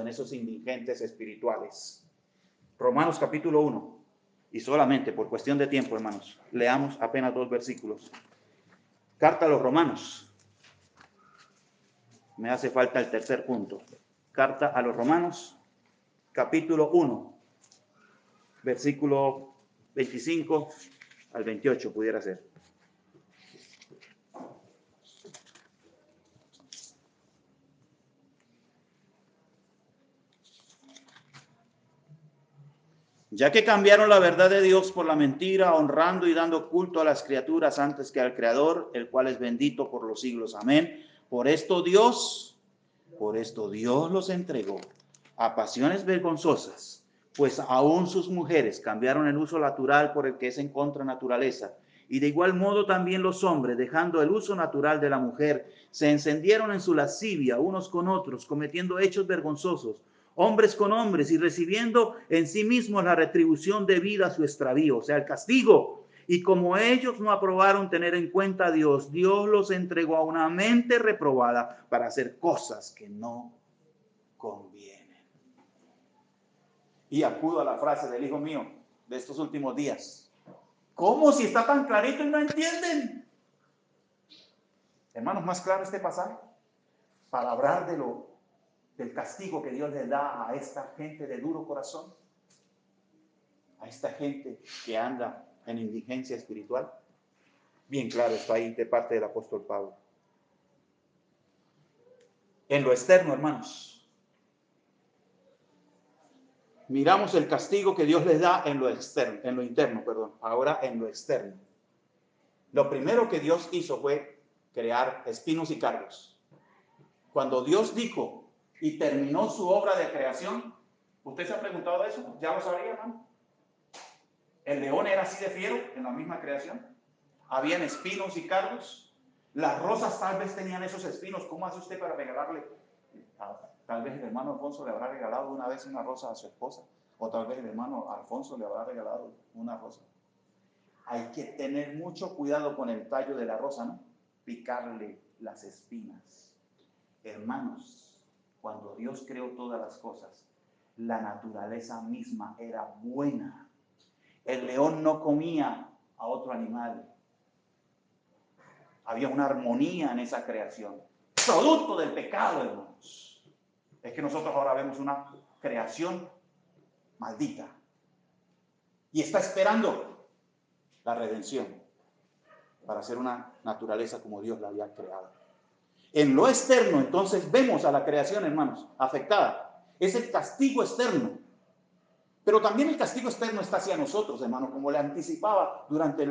[SPEAKER 1] en esos indigentes espirituales. Romanos capítulo 1, y solamente por cuestión de tiempo, hermanos, leamos apenas 2 versículos. Carta a los Romanos. Me hace falta el tercer punto. Carta a los Romanos, capítulo 1, versículo 25 al 28 pudiera ser. Ya que cambiaron la verdad de Dios por la mentira, honrando y dando culto a las criaturas antes que al Creador, el cual es bendito por los siglos. Amén. Por esto Dios los entregó a pasiones vergonzosas, pues aún sus mujeres cambiaron el uso natural por el que es en contra naturaleza. Y de igual modo también los hombres, dejando el uso natural de la mujer, se encendieron en su lascivia unos con otros, cometiendo hechos vergonzosos, hombres con hombres, y recibiendo en sí mismos la retribución debida a su extravío, o sea, el castigo. Y como ellos no aprobaron tener en cuenta a Dios, Dios los entregó a una mente reprobada para hacer cosas que no convienen. Y acudo a la frase del hijo mío de estos últimos días. ¿Cómo si está tan clarito y no entienden? Hermanos, más claro este pasaje para hablar del castigo que Dios le da a esta gente de duro corazón, a esta gente que anda en indigencia espiritual. Bien claro está ahí de parte del apóstol Pablo. En lo externo, hermanos, miramos el castigo que Dios les da en lo externo, en lo interno, perdón. Ahora en lo externo. Lo primero que Dios hizo fue crear espinos y cardos. Cuando Dios dijo y terminó su obra de creación, ¿usted se ha preguntado de eso? ¿Ya lo sabía, hermano? El león era así de fiero en la misma creación. Habían espinos y cardos. Las rosas tal vez tenían esos espinos. ¿Cómo hace usted para regalarle? Tal vez el hermano Alfonso le habrá regalado una vez una rosa a su esposa. O tal vez el hermano Alfonso le habrá regalado una rosa. Hay que tener mucho cuidado con el tallo de la rosa, ¿no? Picarle las espinas. Hermanos, cuando Dios creó todas las cosas, la naturaleza misma era buena. El león no comía a otro animal. Había una armonía en esa creación. Producto del pecado, hermanos. Es que nosotros ahora vemos una creación maldita. Y está esperando la redención para hacer una naturaleza como Dios la había creado. En lo externo, entonces, vemos a la creación, hermanos, afectada. Es el castigo externo. Pero también el castigo externo está hacia nosotros, hermanos, como le anticipaba durante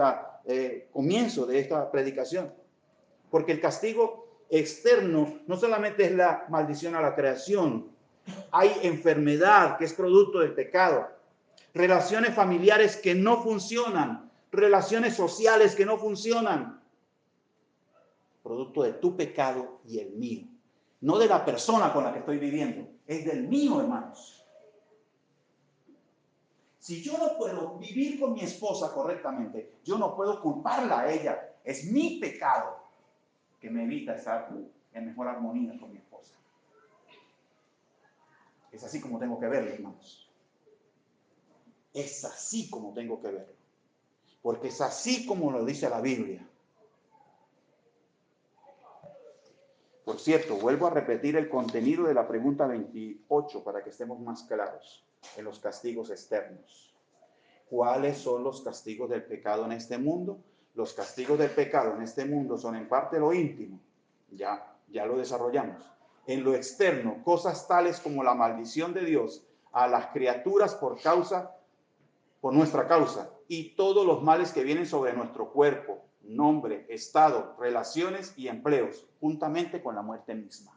[SPEAKER 1] el comienzo de esta predicación. Porque el castigo externo no solamente es la maldición a la creación, hay enfermedad que es producto del pecado. relaciones familiares que no funcionan, relaciones sociales que no funcionan, producto de tu pecado y el mío. No de la persona con la que estoy viviendo, es del mío, hermanos. Si yo no puedo vivir con mi esposa correctamente, yo no puedo culparla a ella. Es mi pecado que me evita estar en mejor armonía con mi esposa. Es así como tengo que verlo, hermanos. Es así como tengo que verlo. Porque es así como lo dice la Biblia. Por cierto, vuelvo a repetir el contenido de la pregunta 28 para que estemos más claros en los castigos externos. ¿Cuáles son los castigos del pecado en este mundo? Los castigos del pecado en este mundo son en parte lo íntimo, ya lo desarrollamos. En lo externo, cosas tales como la maldición de Dios a las criaturas por nuestra causa, y todos los males que vienen sobre nuestro cuerpo, nombre, estado, relaciones y empleos, juntamente con la muerte misma.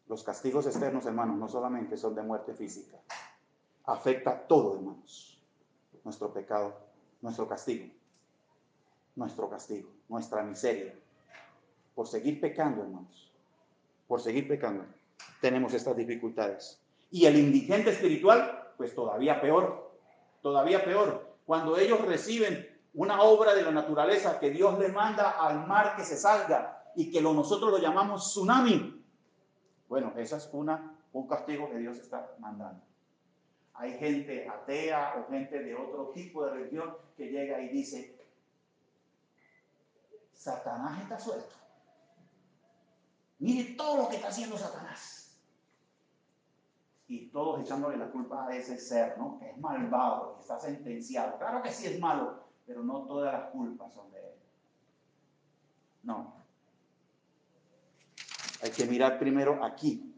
[SPEAKER 1] Los castigos externos, hermanos, no solamente son de muerte física, afecta todo, hermanos. Nuestro pecado, nuestro castigo, nuestra miseria. Por seguir pecando, hermanos, por seguir pecando, tenemos estas dificultades. Y el indigente espiritual, pues todavía peor. Cuando ellos reciben una obra de la naturaleza que Dios les manda al mar que se salga y que nosotros lo llamamos tsunami. Bueno, esa es un castigo que Dios está mandando. Hay gente atea o gente de otro tipo de religión que llega y dice, Satanás está suelto. Mire todo lo que está haciendo Satanás. Y todos echándole la culpa a ese ser, ¿no? Que es malvado, que está sentenciado. Claro que sí es malo, pero no todas las culpas son de él. No. Hay que mirar primero aquí.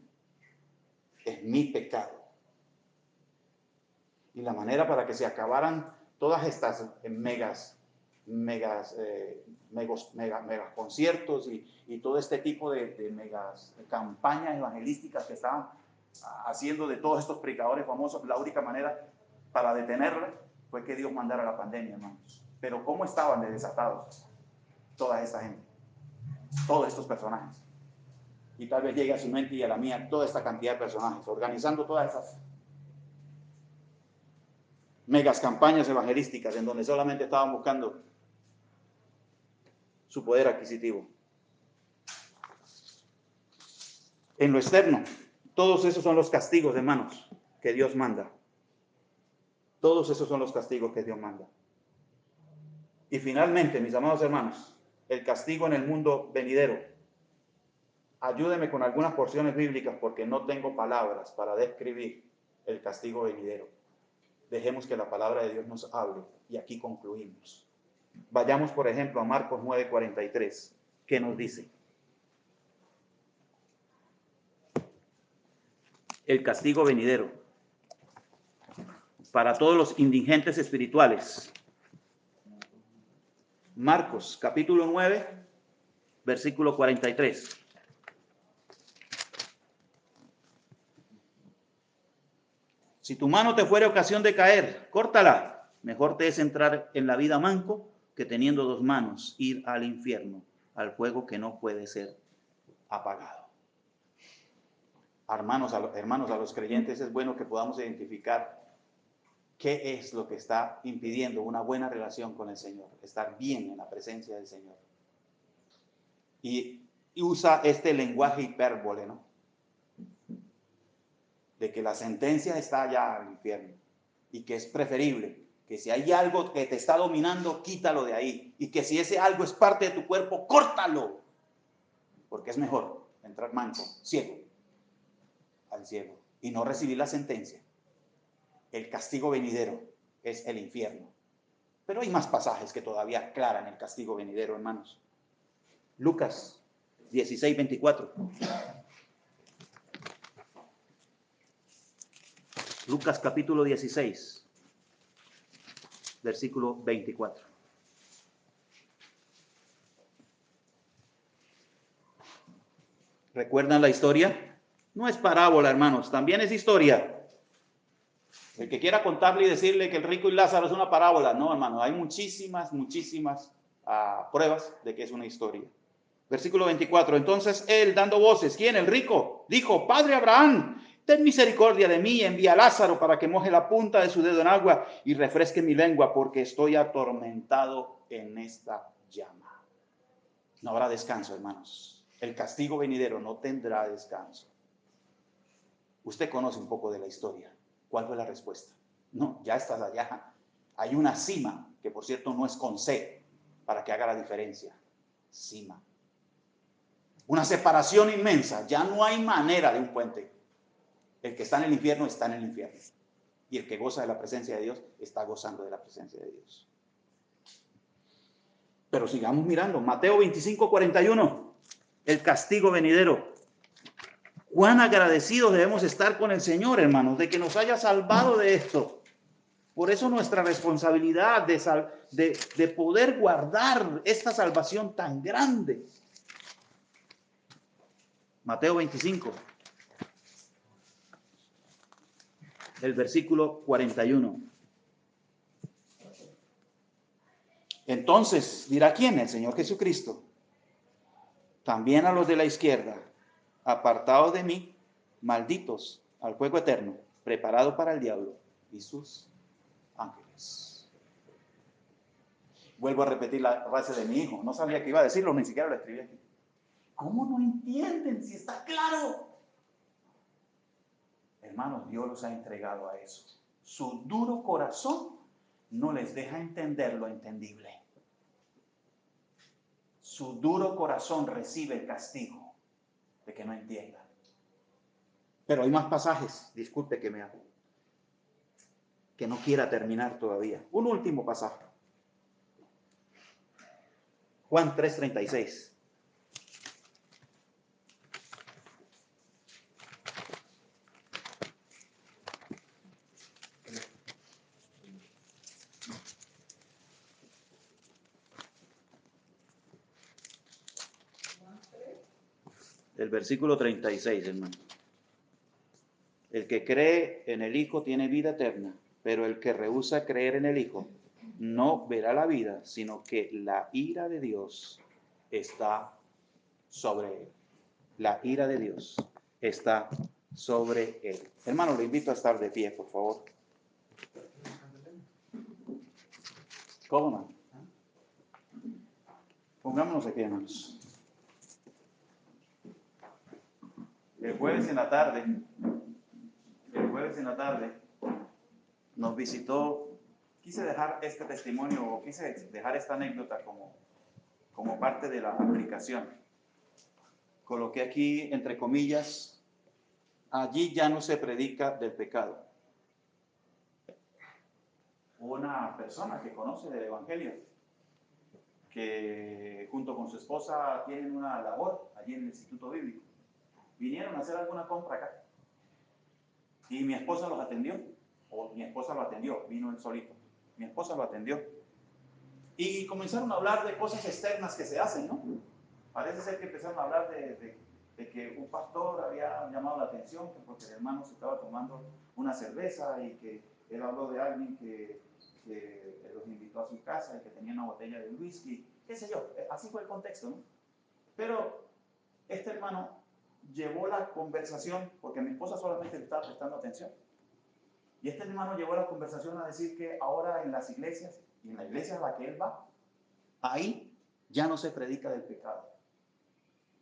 [SPEAKER 1] Es mi pecado. Y la manera para que se acabaran todas estas megas conciertos y todo este tipo de megas campañas evangelísticas que estaban haciendo de todos estos predicadores famosos, la única manera para detenerla fue que Dios mandara la pandemia, hermanos. Pero ¿cómo estaban de desatados toda esta gente? Todos estos personajes. Y tal vez llegue a su mente y a la mía toda esta cantidad de personajes, organizando todas esas megas campañas evangelísticas en donde solamente estaban buscando su poder adquisitivo. En lo externo, todos esos son los castigos, hermanos, que Dios manda. Todos esos son los castigos que Dios manda. Y finalmente, mis amados hermanos, el castigo en el mundo venidero. Ayúdeme con algunas porciones bíblicas porque no tengo palabras para describir el castigo venidero. Dejemos que la palabra de Dios nos hable y aquí concluimos. Vayamos, por ejemplo, a Marcos 9:43. ¿Qué nos dice? El castigo venidero para todos los indigentes espirituales. Marcos, capítulo 9, versículo 43. Si tu mano te fuere ocasión de caer, córtala. Mejor te es entrar en la vida manco que teniendo dos manos ir al infierno, al fuego que no puede ser apagado. Hermanos, a los creyentes es bueno que podamos identificar qué es lo que está impidiendo una buena relación con el Señor, estar bien en la presencia del Señor. Y usa este lenguaje hipérbole, ¿no? De que la sentencia está allá al infierno y que es preferible que si hay algo que te está dominando, quítalo de ahí, y que si ese algo es parte de tu cuerpo, córtalo, porque es mejor entrar manco, ciego, al cielo y no recibir la sentencia. El castigo venidero es el infierno. Pero hay más pasajes que todavía aclaran el castigo venidero, hermanos. Lucas 16:24. Lucas capítulo 16, versículo 24. ¿Recuerdan la historia? No es parábola, hermanos, también es historia. El que quiera contarle y decirle que el rico y Lázaro es una parábola, no, hermano, hay muchísimas pruebas de que es una historia. Versículo 24, entonces él, dando voces, ¿quién? El rico, dijo, Padre Abraham, ten misericordia de mí y envía a Lázaro para que moje la punta de su dedo en agua y refresque mi lengua, porque estoy atormentado en esta llama. No habrá descanso, hermanos. El castigo venidero no tendrá descanso. Usted conoce un poco de la historia. ¿Cuál fue la respuesta? No, ya estás allá. Hay una cima, que por cierto no es con C, para que haga la diferencia. Cima. Una separación inmensa. Ya no hay manera de un puente. El que está en el infierno está en el infierno. Y el que goza de la presencia de Dios está gozando de la presencia de Dios. Pero sigamos mirando. Mateo 25:41. El castigo venidero. Cuán agradecidos debemos estar con el Señor, hermanos, de que nos haya salvado de esto. Por eso nuestra responsabilidad de poder guardar esta salvación tan grande. Mateo 25, el versículo 41. Entonces dirá quién, el Señor Jesucristo. También a los de la izquierda, apartados de mí, malditos al fuego eterno, preparado para el diablo y sus ángeles. Vuelvo a repetir la frase de mi hijo. No sabía que iba a decirlo, ni siquiera lo escribí aquí. ¿Cómo no entienden si está claro? Hermanos, Dios los ha entregado a eso. Su duro corazón no les deja entender lo entendible. Su duro corazón recibe el castigo de que no entiendan. Pero hay más pasajes, disculpe que no quiera terminar todavía. Un último pasaje. Juan 3:36. El versículo 36, hermano. El que cree en el Hijo tiene vida eterna, pero el que rehúsa creer en el Hijo no verá la vida, sino que la ira de Dios está sobre él. La ira de Dios está sobre él. Hermano, le invito a estar de pie, por favor. ¿Cómo no? Pongámonos aquí, hermanos. El jueves en la tarde, nos visitó, quise dejar este testimonio, o quise dejar esta anécdota como parte de la aplicación. Coloqué aquí, entre comillas, allí ya no se predica del pecado. Una persona que conoce del Evangelio, que junto con su esposa tienen una labor allí en el Instituto Bíblico, vinieron a hacer alguna compra acá. Y mi esposa los atendió, o mi esposa lo atendió, vino él solito. Mi esposa lo atendió. Y comenzaron a hablar de cosas externas que se hacen, ¿no? Parece ser que empezaron a hablar de que un pastor había llamado la atención porque el hermano se estaba tomando una cerveza y que él habló de alguien que los invitó a su casa y que tenía una botella de whisky, qué sé yo, así fue el contexto, ¿no? Pero este hermano llevó la conversación, porque mi esposa solamente le estaba prestando atención, y este hermano llevó la conversación a decir que ahora en las iglesias, y en la iglesia a la que él va, ahí ya no se predica del pecado.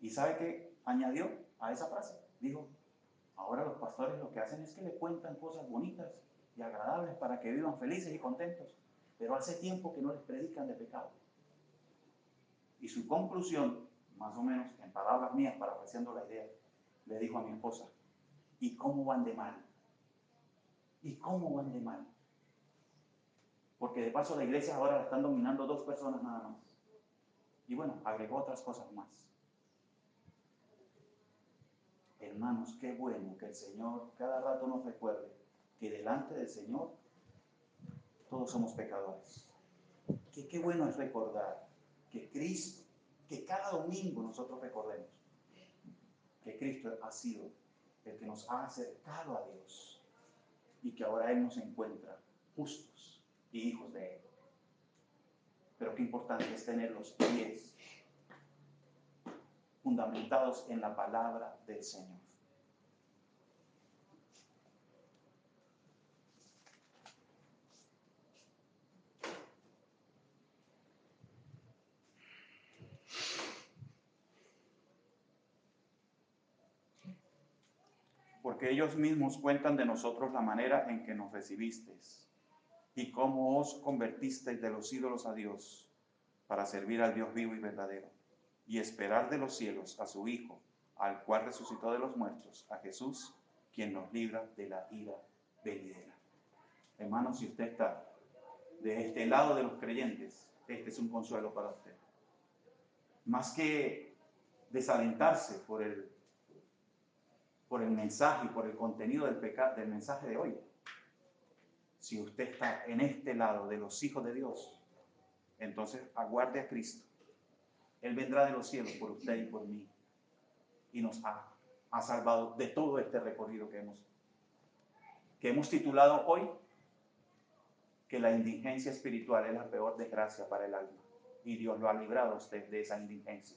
[SPEAKER 1] ¿Y sabe qué añadió a esa frase? Dijo, ahora los pastores lo que hacen es que le cuentan cosas bonitas y agradables para que vivan felices y contentos, pero hace tiempo que no les predican de pecado. Y su conclusión, más o menos en palabras mías, parafraseando la idea, le dijo a mi esposa, ¿y cómo van de mal? ¿Y cómo van de mal? Porque de paso la iglesia ahora la están dominando 2 personas nada más. Y bueno, agregó otras cosas más. Hermanos, qué bueno que el Señor cada rato nos recuerde que delante del Señor todos somos pecadores. Qué bueno es recordar que Cristo, que cada domingo nosotros recordemos que Cristo ha sido el que nos ha acercado a Dios. y que ahora Él nos encuentra justos y hijos de Él. Pero qué importante es tener los pies fundamentados en la palabra del Señor. Porque ellos mismos cuentan de nosotros la manera en que nos recibisteis y cómo os convertisteis de los ídolos a Dios para servir al Dios vivo y verdadero y esperar de los cielos a su Hijo, al cual resucitó de los muertos, a Jesús, quien nos libra de la ira venidera. Hermanos, si usted está de este lado de los creyentes, este es un consuelo para usted. Más que desalentarse por el mensaje y por el contenido del mensaje de hoy. Si usted está en este lado de los hijos de Dios, entonces aguarde a Cristo. Él vendrá de los cielos por usted y por mí y nos ha salvado de todo este recorrido que hemos titulado hoy, que la indigencia espiritual es la peor desgracia para el alma. Y Dios lo ha librado a usted de esa indigencia,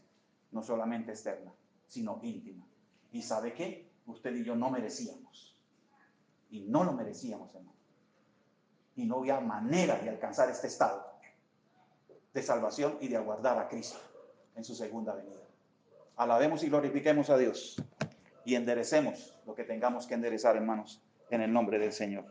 [SPEAKER 1] no solamente externa, sino íntima. ¿Y sabe qué? Usted y yo no merecíamos. Y no lo merecíamos, hermano. Y no había manera de alcanzar este estado de salvación y de aguardar a Cristo en su segunda venida. Alabemos y glorifiquemos a Dios y enderecemos lo que tengamos que enderezar, hermanos, en el nombre del Señor.